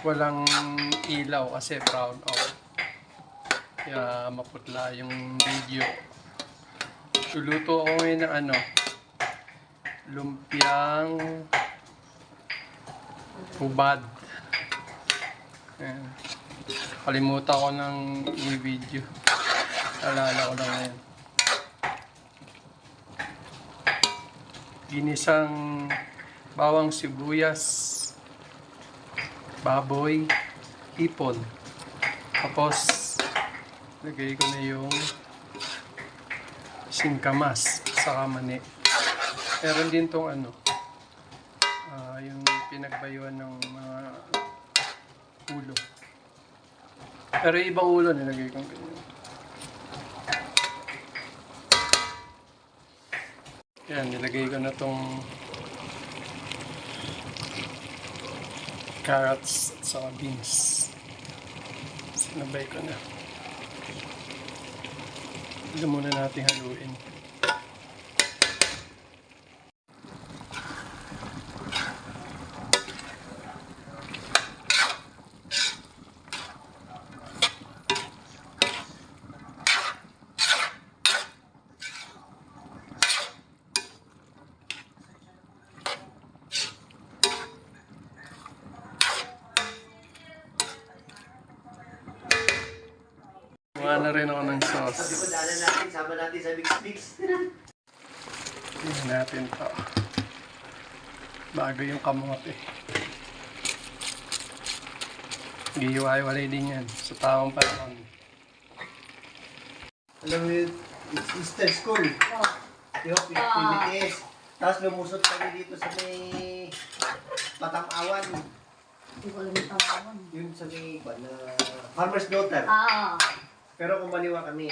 walang ilaw kasi brown out. Kaya maputla yung video. Luluto ako ngayon ng ano, lumpiang hubad. Ayan. Kalimutan ko ng i-video. Alala ko lang ngayon. Ginisang bawang sibuyas, baboy, hipon. Tapos, lagay ko na yung singkamas sa mani. Meron din tong ano, yung pinagbayuan ng mga ulo. Pero yung ibang ulo nilagay ko ganyan. Yan, nilagay ko na tong carrots at saka beans. Sinabay ko na. Ito muna natin haluin. Kuha na rin ako ng sauce. Sama natin sa mix. Tingnan natin to. Bago yung kamote. Gihiwa-hiwalay din yan sa tamang panahon. Alam mo yun, it's Easter School. Yung PBTS. Tapos lumusot kami dito sa may Patang-awan. Hindi ko alam yung tawag. Yun sa may Farmer's Daughter. Ah. Pero kumaliwa kami.